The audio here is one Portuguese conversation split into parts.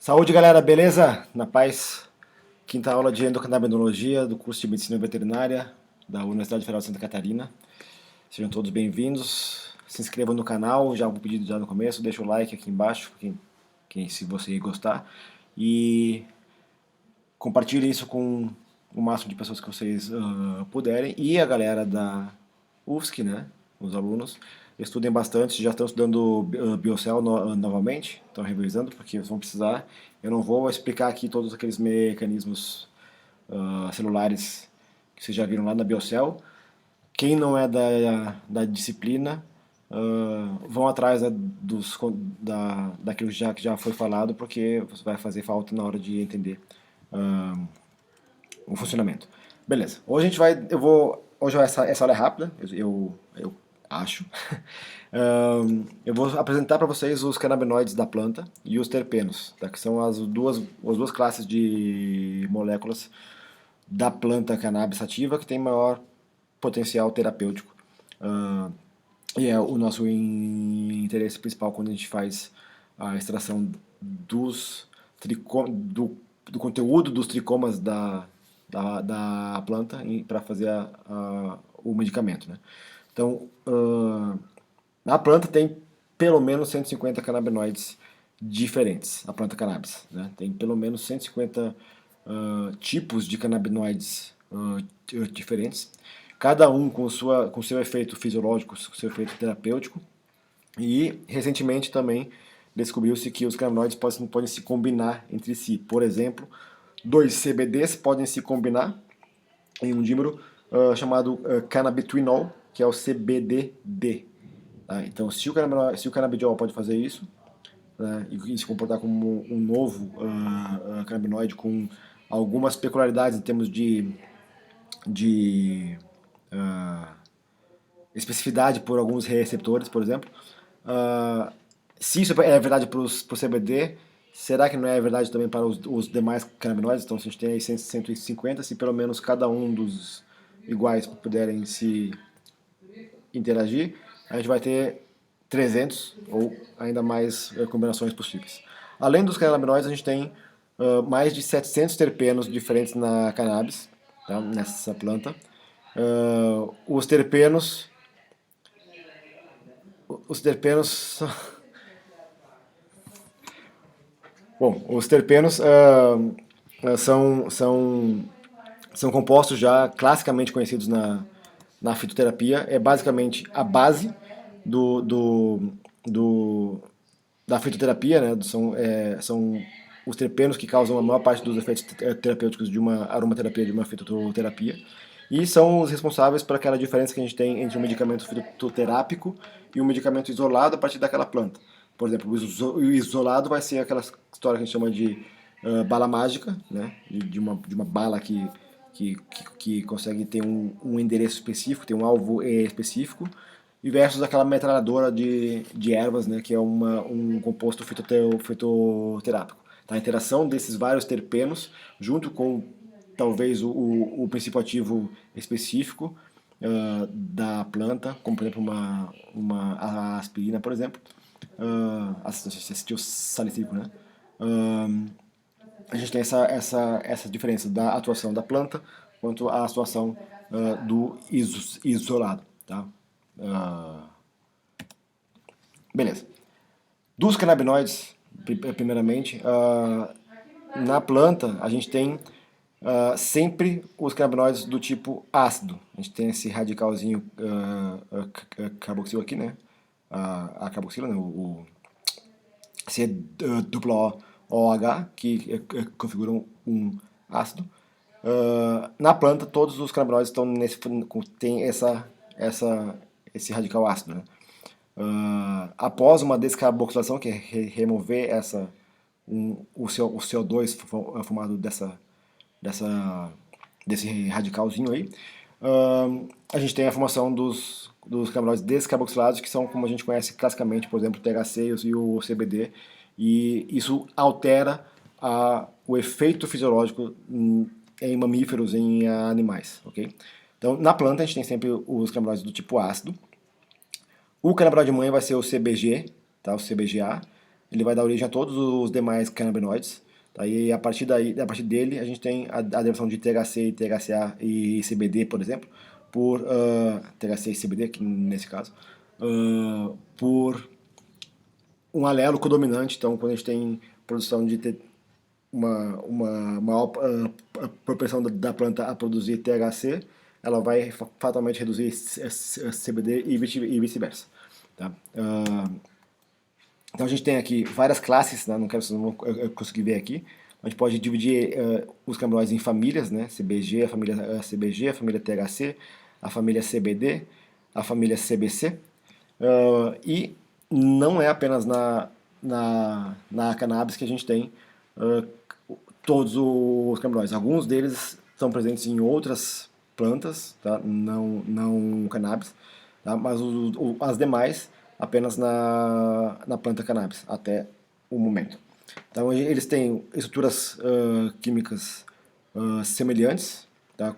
Saúde, galera, beleza? Na paz. Quinta aula de endocannabinonologia do curso de Medicina Veterinária da Universidade Federal de Santa Catarina. Sejam todos bem-vindos. Se inscrevam no canal, já vou pedir já no começo, deixa o like aqui embaixo, se você gostar. E compartilhe isso com o máximo de pessoas que vocês puderem. E a galera da UFSC, né? Os alunos, estudem bastante, já estão estudando Biocell novamente, estão revisando, porque eles vão precisar. Eu não vou explicar aqui todos aqueles mecanismos celulares que vocês já viram lá na Biocell. Quem não é da disciplina, vão atrás daquilo que já foi falado, porque vai fazer falta na hora de entender o funcionamento. Beleza. Hoje a gente vai, eu vou, hoje essa aula é rápida, eu acho. Eu vou apresentar para vocês os canabinoides da planta e os terpenos, tá? Que são as duas classes de moléculas da planta cannabis sativa que tem maior potencial terapêutico. E é o nosso interesse principal quando a gente faz a extração do conteúdo dos tricomas da planta para fazer o medicamento, né? Então, a planta tem pelo menos 150 canabinoides diferentes, a planta cannabis, né? Tem pelo menos 150 tipos de canabinoides diferentes, cada um com seu efeito fisiológico, com seu efeito terapêutico. E recentemente também descobriu-se que os canabinoides podem se combinar entre si. Por exemplo, dois CBDs podem se combinar em um dímero chamado cannabidiol, que é o CBDD. Tá? Então, se o canabidiol pode fazer isso, né, e se comportar como um novo canabinoide com algumas peculiaridades em termos de especificidade por alguns receptores, por exemplo. Se isso é verdade para o CBD, será que não é verdade também para os demais canabinoides? Então, se a gente tem aí 150, se pelo menos cada um dos iguais puderem se interagir, a gente vai ter 300 ou ainda mais combinações possíveis. Além dos canabinoides, a gente tem mais de 700 terpenos diferentes na cannabis, tá? Nessa planta. Os terpenos os terpenos. Bom, os terpenos são compostos já classicamente conhecidos na fitoterapia. É basicamente a base do, do, do- da fitoterapia, né? São os terpenos que causam a maior parte dos efeitos terapêuticos de uma aromaterapia, de uma fitoterapia. E são os responsáveis por aquela diferença que a gente tem entre um medicamento fitoterápico e um medicamento isolado a partir daquela planta. Por exemplo, o isolado vai ser aquela história que a gente chama de bala mágica, né? De uma bala que consegue ter um endereço específico, ter um alvo específico, e versus aquela metralhadora de ervas, né? Que é um composto fitoterápico. Tá? A interação desses vários terpenos, junto com talvez o princípio ativo específico da planta, como por exemplo a aspirina, por exemplo, acetil salicílico, né? A gente tem essa diferença da atuação da planta quanto à atuação do isolado, tá? Beleza. Dos canabinoides, primeiramente, na planta a gente tem sempre os canabinoides do tipo ácido. A gente tem esse radicalzinho carboxil aqui, né? A carboxila, né? O COOH, que configuram um ácido. Na planta, todos os canabinoides têm esse radical ácido, né? Após uma descarboxilação, que é remover o CO2 formado desse radicalzinho aí, a gente tem a formação dos canabinoides descarboxilados, que são como a gente conhece classicamente, por exemplo, o THC e o CBD, e isso altera o efeito fisiológico em mamíferos, em animais, ok? Então, na planta a gente tem sempre os canabinoides do tipo ácido. O canabinoide mãe vai ser o CBG, tá? O CBGA. ele vai dar origem a todos os demais canabinoides. Tá? E a partir dele, a gente tem a derivação de THC, THCA e CBD, por exemplo, por THC e CBD, aqui nesse caso, por um alelo codominante. Então, quando a gente tem produção de uma maior propensão da planta a produzir THC, ela vai fatalmente reduzir CBD e vice-versa. Tá? Então a gente tem aqui várias classes, né? Não quero vocês não conseguir ver aqui. A gente pode dividir os canabinoides em famílias, né? CBG, a família CBG, a família THC, a família CBD, a família CBC. E não é apenas na cannabis que a gente tem todos os canabinoides. Alguns deles estão presentes em outras plantas, tá? Não cannabis, tá? Mas as demais apenas na planta cannabis, até o momento. Então eles têm estruturas químicas semelhantes, tá?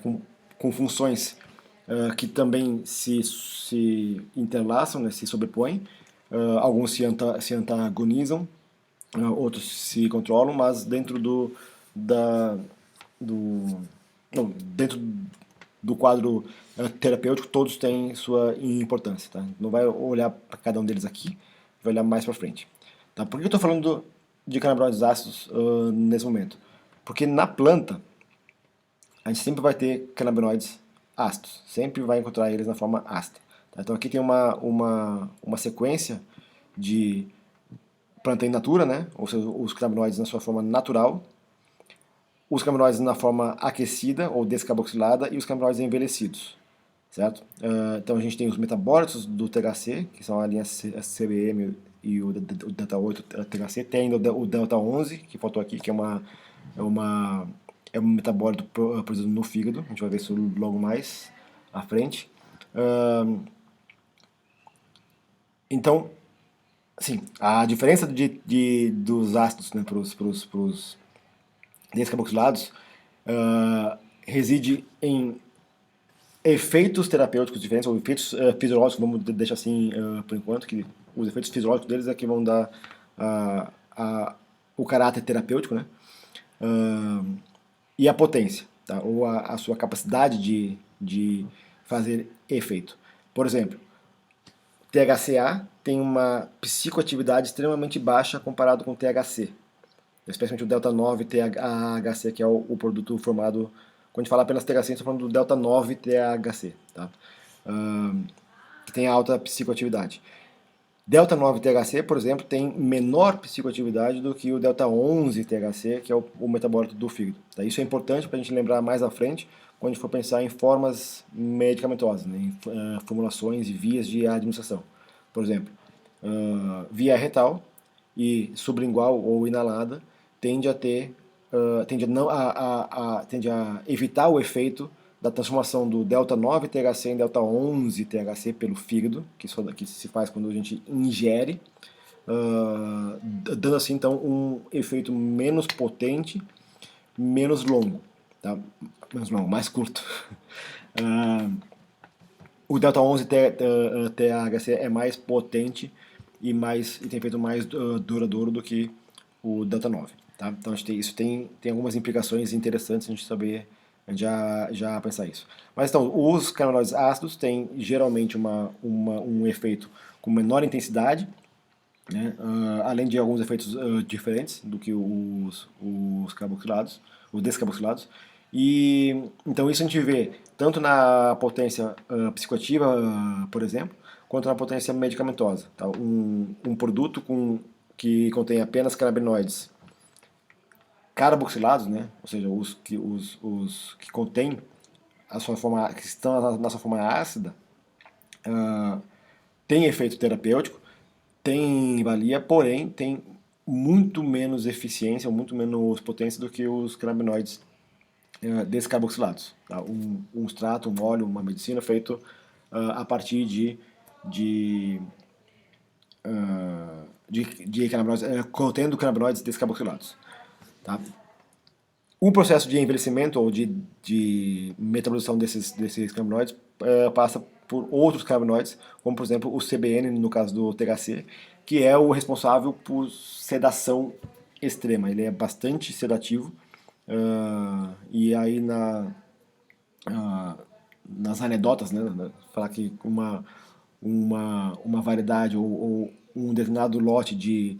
Com funções que também se interlaçam, né? Se sobrepõem. Alguns se antagonizam, outros se controlam, mas do, não, dentro do quadro terapêutico todos têm sua importância. Tá? Não vai olhar para cada um deles aqui, vai olhar mais para frente. Tá? Por que eu estou falando de canabinoides ácidos nesse momento? Porque na planta a gente sempre vai ter canabinoides ácidos, sempre vai encontrar eles na forma ácida. Tá? Então aqui tem uma sequência de planta in natura, né? Ou seja, os canabinoides na sua forma natural, os canabinoides na forma aquecida ou descarboxilada e os canabinoides envelhecidos, certo? Então a gente tem os metabólitos do THC, que são a linha CBM e o delta 8 THC, tem o delta 11, que faltou aqui, que é um metabólito produzido no fígado, a gente vai ver isso logo mais à frente. Então, sim, a diferença dos ácidos, né, para os descarboxilados reside em efeitos terapêuticos diferentes, ou efeitos fisiológicos, vamos deixar assim por enquanto, que os efeitos fisiológicos deles é que vão dar o caráter terapêutico, né? E a potência, tá? Ou a sua capacidade de fazer efeito. Por exemplo, THCA tem uma psicoatividade extremamente baixa comparado com THC, especialmente o delta 9 THC, que é o produto formado, quando a gente fala apenas THC, a gente está falando do delta 9 THC, tá? Que tem alta psicoatividade. Delta 9 THC, por exemplo, tem menor psicoatividade do que o delta 11 THC, que é o metabólito do fígado. Tá? Isso é importante para a gente lembrar mais à frente, quando a gente for pensar em formas medicamentosas, né? Em formulações e vias de administração. Por exemplo, via retal e sublingual ou inalada tende a evitar o efeito da transformação do delta 9 THC em delta 11 THC pelo fígado, que se faz quando a gente ingere, dando assim então um efeito menos potente, menos longo, tá? Menos longo, mais curto. O delta 11 THC é mais potente e tem efeito mais duradouro do que o delta 9. Tá? Então isso tem algumas implicações interessantes a gente saber já pensar isso. Mas então, os canabinoides ácidos têm geralmente um efeito com menor intensidade, né? Além de alguns efeitos diferentes do que os carboxilados, os descarboxilados. E então isso a gente vê tanto na potência psicoativa, por exemplo, quanto na potência medicamentosa. Tá? Um produto que contém apenas canabinoides carboxilados, né? Ou seja, os que contêm a sua forma, que estão na sua forma ácida, tem efeito terapêutico, tem valia, porém tem muito menos eficiência, muito menos potência do que os canabinoides descarboxilados. Tá? Um extrato, um óleo, uma medicina feito a partir de canabinoides, contendo canabinoides descarboxilados. Tá? O processo de envelhecimento ou de metabolização desses canabinoides passa por outros canabinoides, como por exemplo o CBN, no caso do THC, que é o responsável por sedação extrema. Ele é bastante sedativo, e aí nas anedotas, né, falar que uma variedade ou um determinado lote de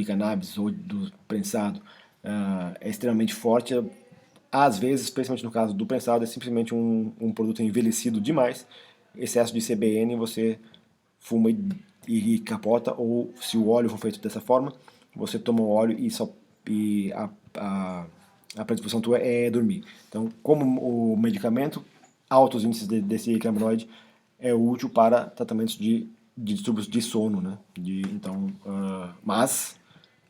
cannabis ou do prensado é extremamente forte. Às vezes, especialmente no caso do prensado, é simplesmente um produto envelhecido demais. Excesso de CBN, você fuma e capota, ou se o óleo for feito dessa forma, você toma o óleo e a predisposição tua é dormir. Então, como o medicamento, altos índices desse cannabinoide é útil para tratamentos de distúrbios de sono, né? Então, mas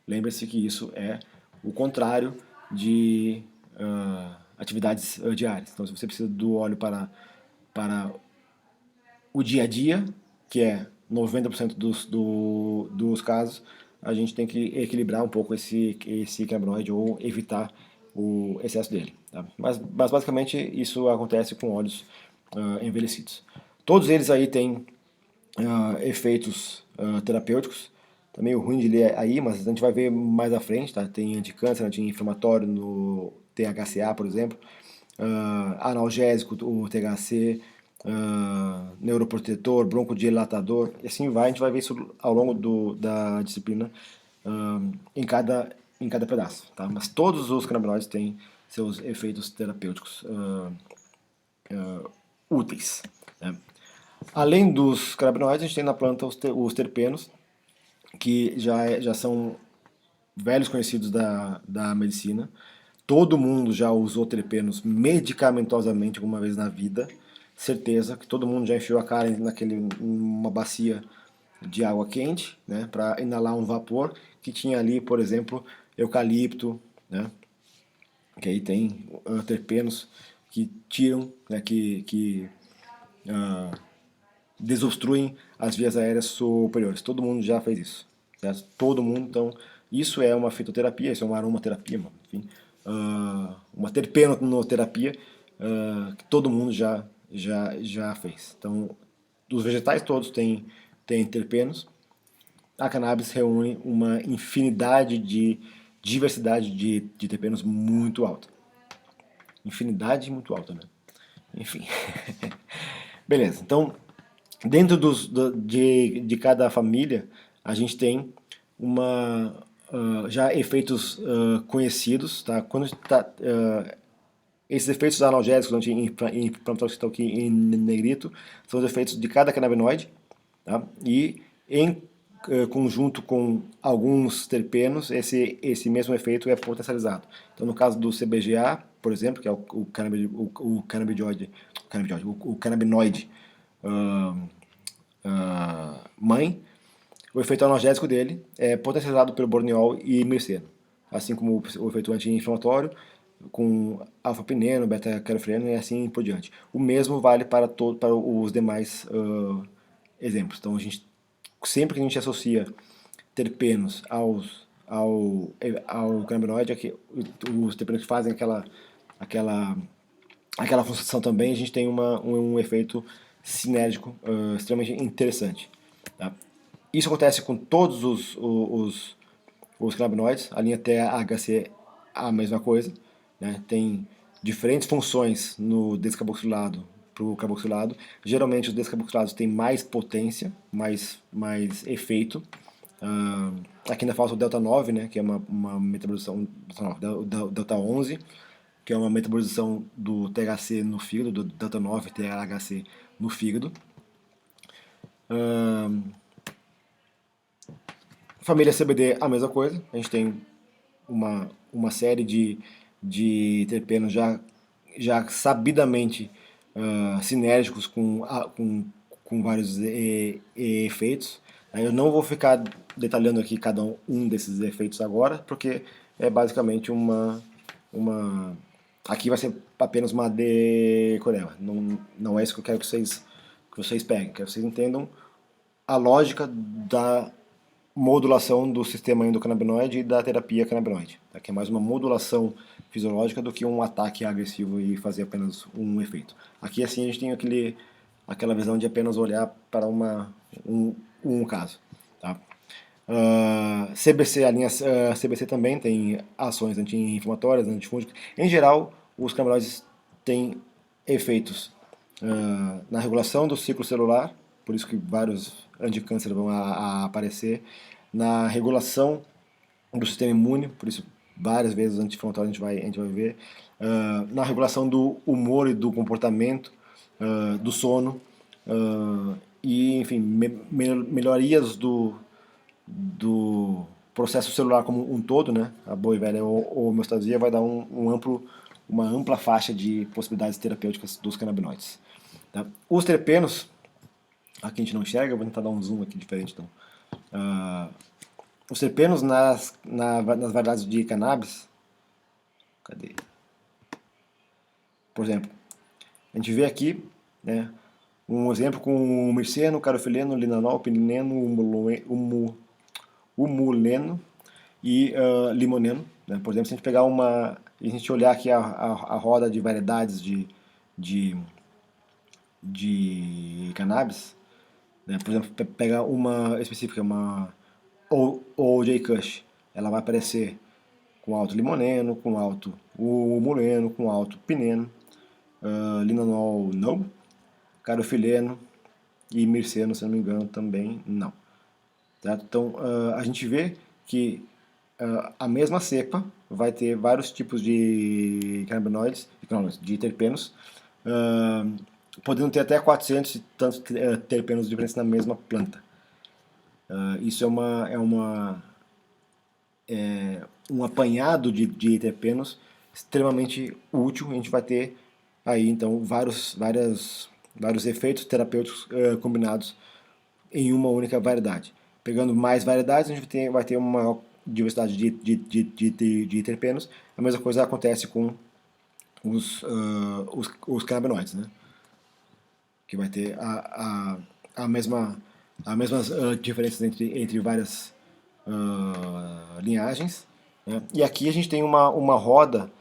lembre-se que isso é o contrário de atividades diárias. Então, se você precisa do óleo para o dia a dia, que é 90% dos casos, a gente tem que equilibrar um pouco esse cannabinoide ou evitar o excesso dele. Tá? Mas basicamente isso acontece com óleos envelhecidos. Todos eles aí têm efeitos terapêuticos. Tá meio ruim de ler aí, mas a gente vai ver mais à frente, tá? Tem anticâncer, anti-inflamatório no THCA, por exemplo, analgésico, o THC, neuroprotetor, broncodilatador, e assim vai. A gente vai ver isso ao longo da disciplina, em cada pedaço, tá? Mas todos os canabinoides têm seus efeitos terapêuticos úteis, né? Além dos canabinoides, a gente tem na planta os terpenos, que já são velhos conhecidos da medicina. Todo mundo já usou terpenos medicamentosamente alguma vez na vida. Certeza que todo mundo já enfiou a cara numa bacia de água quente, né, para inalar um vapor que tinha ali, por exemplo, eucalipto, né, que aí tem terpenos que tiram, né, que desobstruem as vias aéreas superiores. Todo mundo já fez isso, certo? Todo mundo. Então, isso é uma fitoterapia, isso é uma aromaterapia, enfim, uma terpenoterapia que todo mundo já fez. Então, os vegetais todos têm terpenos. A cannabis reúne uma infinidade de diversidade de terpenos muito alta. Infinidade muito alta, né? Enfim. Beleza, então dentro de cada família, a gente tem já efeitos conhecidos, tá? Esses efeitos analgésicos anti-inflamatórios que estão aqui em negrito são os efeitos de cada canabinoide, tá? E em conjunto com alguns terpenos, esse mesmo efeito é potencializado. Então, no caso do CBGA, por exemplo, que é o canabinoide mãe, o efeito analgésico dele é potencializado pelo borneol e mirceno, assim como o efeito anti-inflamatório com alfa-pineno, beta-caroteno e assim por diante. O mesmo vale para os demais exemplos. Então, sempre que a gente associa terpenos ao canabinoide, os terpenos que fazem aquela função também, a gente tem um efeito sinérgico extremamente interessante. Tá? Isso acontece com todos os canabinoides, a linha THC a mesma coisa, né? Tem diferentes funções no descarboxilado para o carboxilado. Geralmente os descarboxilados têm mais potência, mais efeito. Aqui ainda falta o delta 9, né, que é uma metabolização, delta 11, que é uma metabolização do THC no fígado, do delta 9 THC no fígado. Família CBD, a mesma coisa. A gente tem uma série de terpenos já sabidamente sinérgicos com vários efeitos. Eu não vou ficar detalhando aqui cada um desses efeitos agora, porque é basicamente aqui vai ser apenas uma decoreba. Não é isso que eu quero que vocês peguem. Quero que vocês entendam a lógica da modulação do sistema endocannabinoide e da terapia canabinoide, tá? Que é mais uma modulação fisiológica do que um ataque agressivo e fazer apenas um efeito. Aqui assim a gente tem aquela visão de apenas olhar para um caso. Tá? CBC, a linha CBC também tem ações anti-inflamatórias, antifúngicas. Em geral, os canabinoides têm efeitos na regulação do ciclo celular, por isso que vários anticâncer vão a aparecer, na regulação do sistema imune, por isso várias vezes anti-inflamatório a gente vai ver, na regulação do humor e do comportamento, do sono, e enfim, melhorias do processo celular como um todo, né? A boa e velha homeostasia vai dar uma ampla faixa de possibilidades terapêuticas dos canabinoides. Tá? Os terpenos, aqui a gente não enxerga, eu vou tentar dar um zoom aqui diferente. Então. Os terpenos nas variedades de cannabis, cadê? Por exemplo, a gente vê aqui, né, um exemplo com o mirceno, carofileno, linanol, pineno, humuleno e limoneno. Né? Por exemplo, se a gente pegar a gente olhar aqui a roda de variedades de cannabis, né? Por exemplo, pegar uma específica, uma OJ Kush, ela vai aparecer com alto limoneno, com alto humuleno, com alto pineno, linanol não, carofileno e mirceno, se não me engano, também não. Certo? Então, a gente vê que a mesma cepa vai ter vários tipos de canabinoides, de terpenos, podendo ter até 400 e tantos terpenos diferentes na mesma planta. Isso é um apanhado de terpenos extremamente útil. A gente vai ter aí então vários efeitos terapêuticos combinados em uma única variedade. Pegando mais variedades, a gente vai ter uma maior diversidade de terpenos. A mesma coisa acontece com os canabinoides, né? Que vai ter as mesmas diferenças entre várias linhagens. Né? E aqui a gente tem uma roda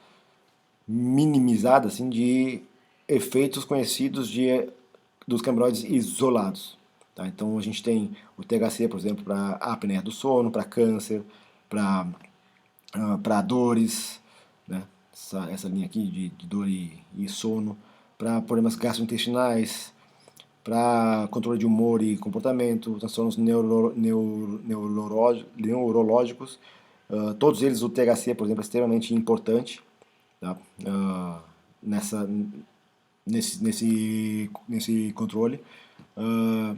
minimizada assim, de efeitos conhecidos dos canabinoides isolados. Tá? Então a gente tem o THC, por exemplo, para apneia do sono, para câncer, para dores, né? essa linha aqui de dor e sono, para problemas gastrointestinais, para controle de humor e comportamento, transtornos neurológicos. Todos eles, o THC, por exemplo, é extremamente importante, tá? Nesse controle.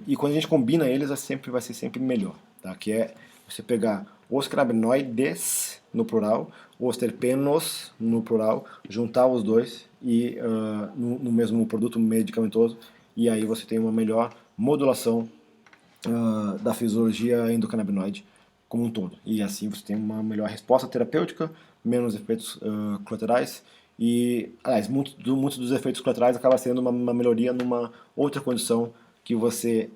E quando a gente combina eles, vai ser sempre melhor. Tá? Que é você pegar os canabinoides, no plural, os terpenos, no plural, juntar os dois e no mesmo produto medicamentoso, e aí você tem uma melhor modulação da fisiologia endocannabinoide como um todo. E assim você tem uma melhor resposta terapêutica, menos efeitos colaterais, e, aliás, muitos dos efeitos colaterais acaba sendo uma melhoria numa outra condição que você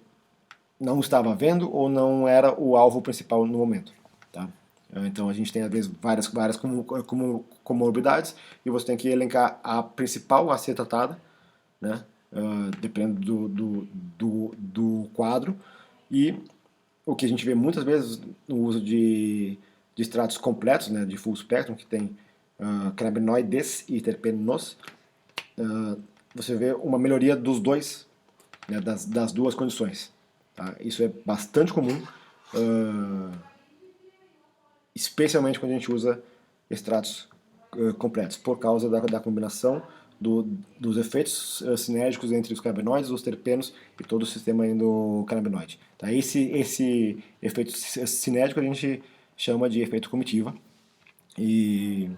não estava vendo ou não era o alvo principal no momento. Tá? Então a gente tem às vezes várias comorbidades e você tem que elencar a principal a ser tratada, né? Dependendo do quadro, e o que a gente vê muitas vezes no uso de extratos completos, né, de full spectrum, que tem canabinoides e terpenos, você vê uma melhoria dos dois, né, das duas condições. Tá? Isso é bastante comum, especialmente quando a gente usa extratos completos, por causa da combinação dos efeitos sinérgicos entre os canabinoides, os terpenos e todo o sistema endocannabinoide. Tá? Esse efeito sinérgico a gente chama de efeito comitiva. E,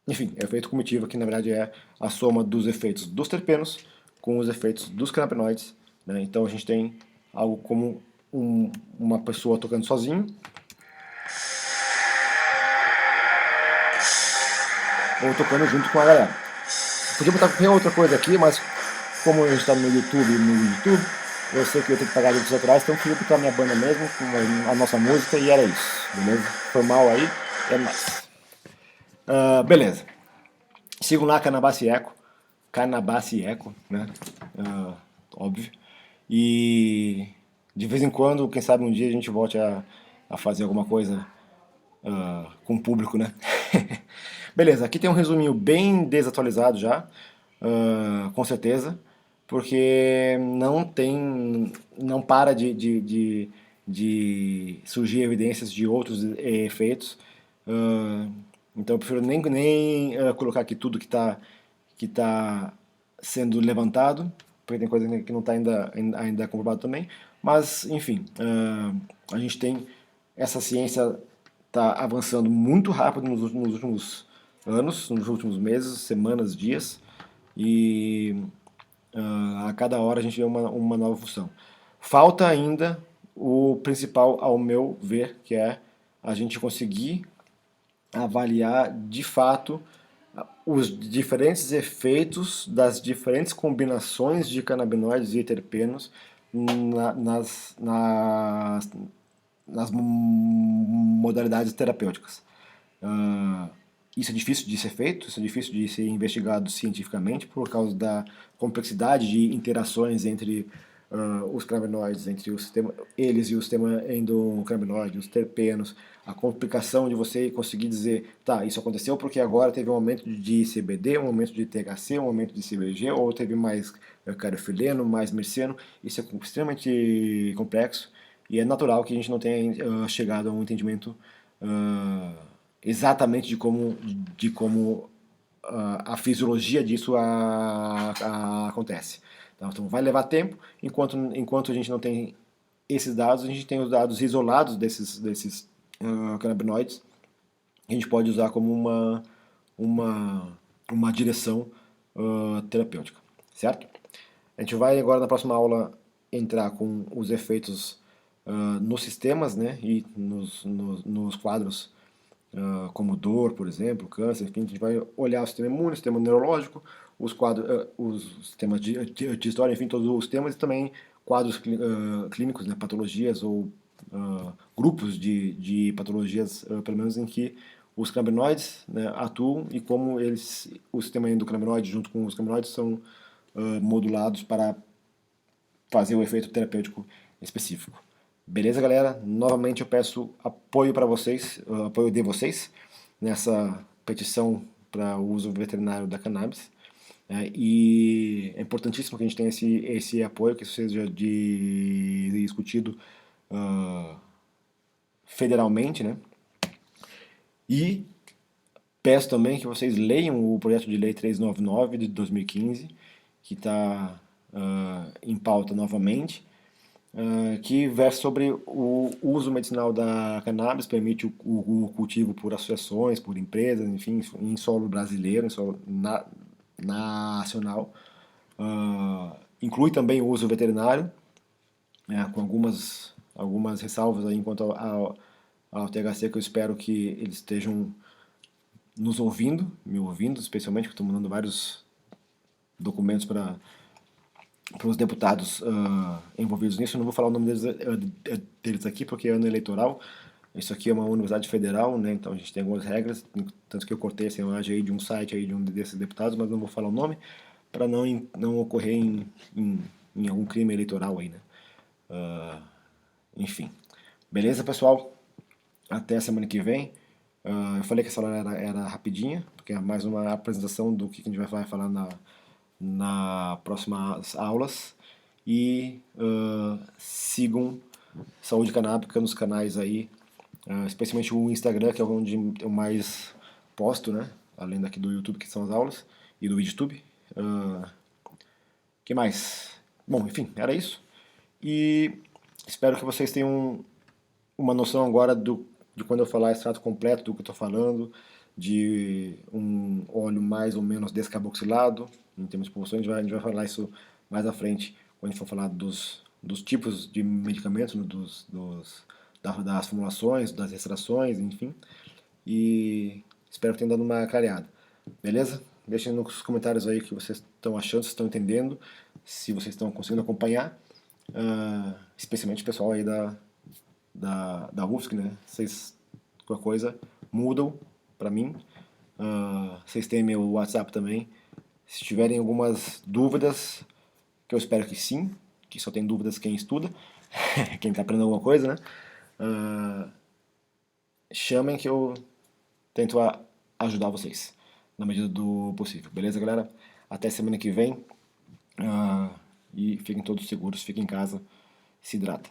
enfim, é o efeito comitiva, que na verdade é a soma dos efeitos dos terpenos com os efeitos dos canabinoides. Né? Então a gente tem algo como uma pessoa tocando sozinho, ou tocando junto com a galera. Podia botar qualquer outra coisa aqui, mas como a gente está no YouTube, eu sei que eu tenho que pagar direitos autorais, então eu queria botar minha banda mesmo, com a nossa música, e era isso, beleza? Foi mal aí, é nóis. Beleza. Sigam lá Canabasse Eco, né? Óbvio. E de vez em quando, quem sabe um dia a gente volte a fazer alguma coisa com o público, né? Beleza, aqui tem um resuminho bem desatualizado já, com certeza, porque não para de surgir evidências de outros efeitos. Ah, então eu prefiro nem colocar aqui tudo que tá sendo levantado, porque tem coisa que não está ainda comprovado também. Mas, enfim, a gente tem essa ciência está avançando muito rápido nos últimos anos, nos últimos meses, semanas, dias, e a cada hora a gente vê uma nova função. Falta ainda o principal, ao meu ver, que é a gente conseguir avaliar de fato os diferentes efeitos das diferentes combinações de canabinoides e terpenos nas modalidades terapêuticas. Uh, isso é difícil de ser feito, isso é difícil de ser investigado cientificamente por causa da complexidade de interações entre os canabinoides, entre o sistema, eles e o sistema endocannabinoide, os terpenos, a complicação de você conseguir dizer, tá, isso aconteceu porque agora teve um aumento de CBD, um aumento de THC, um aumento de CBG, ou teve mais carofileno, mais merceno. Isso é extremamente complexo e é natural que a gente não tenha chegado a um entendimento exatamente de como a fisiologia disso acontece. Então vai levar tempo, enquanto a gente não tem esses dados, a gente tem os dados isolados desses canabinoides, a gente pode usar como uma direção terapêutica, certo? A gente vai agora na próxima aula entrar com os efeitos nos sistemas, né, e nos quadros como dor, por exemplo, câncer, enfim, a gente vai olhar o sistema imune, o sistema neurológico, os quadros, os sistemas de história, enfim, todos os temas e também quadros clínicos, né, patologias ou grupos de patologias, pelo menos em que os canabinoides, né, atuam e como o sistema endocannabinoide junto com os canabinoides são modulados para fazer o efeito terapêutico específico. Beleza, galera? Novamente eu peço apoio para vocês, apoio de vocês nessa petição para o uso veterinário da cannabis. E é importantíssimo que a gente tenha esse apoio, que isso seja discutido federalmente, né? E peço também que vocês leiam o projeto de lei 399 de 2015, que está em pauta novamente, que versa sobre o uso medicinal da cannabis, permite o cultivo por associações, por empresas, enfim, em solo brasileiro, em solo nacional. Inclui também o uso veterinário, com algumas ressalvas aí quanto ao THC, que eu espero que eles estejam nos ouvindo, me ouvindo, especialmente, que eu estou mandando vários documentos para os deputados envolvidos nisso. Eu não vou falar o nome deles aqui porque é ano eleitoral. Isso aqui é uma universidade federal, né? Então a gente tem algumas regras, tanto que eu cortei essa imagem aí de um site aí de um desses deputados, mas não vou falar o nome para não ocorrer em algum crime eleitoral aí, né? Enfim. Beleza, pessoal? Até a semana que vem. Eu falei que essa aula era rapidinha, porque é mais uma apresentação do que a gente vai falar na próximas aulas. E sigam Saúde Canábica nos canais aí, especialmente o Instagram, que é onde eu mais posto, né? Além daqui do YouTube, que são as aulas, e do YouTube. Que mais? Bom, enfim, era isso. E espero que vocês tenham uma noção agora de quando eu falar extrato completo do que eu estou falando, de um óleo mais ou menos descarboxilado, em termos de proporções, a gente vai falar isso mais à frente, quando a gente for falar dos tipos de medicamentos, né, das formulações, das extrações, enfim. E espero que tenha dado uma clareada. Beleza? Deixem nos comentários aí o que vocês estão achando, se estão entendendo, se vocês estão conseguindo acompanhar, especialmente o pessoal aí da UFSC, né? Vocês, qualquer coisa, mudam para mim, Vocês têm meu WhatsApp também. Se tiverem algumas dúvidas, que eu espero que sim, que só tem dúvidas quem estuda, quem está aprendendo alguma coisa, né? Ah, chamem que eu tento ajudar vocês na medida do possível, beleza, galera? Até semana que vem. E fiquem todos seguros, fiquem em casa, se hidratem.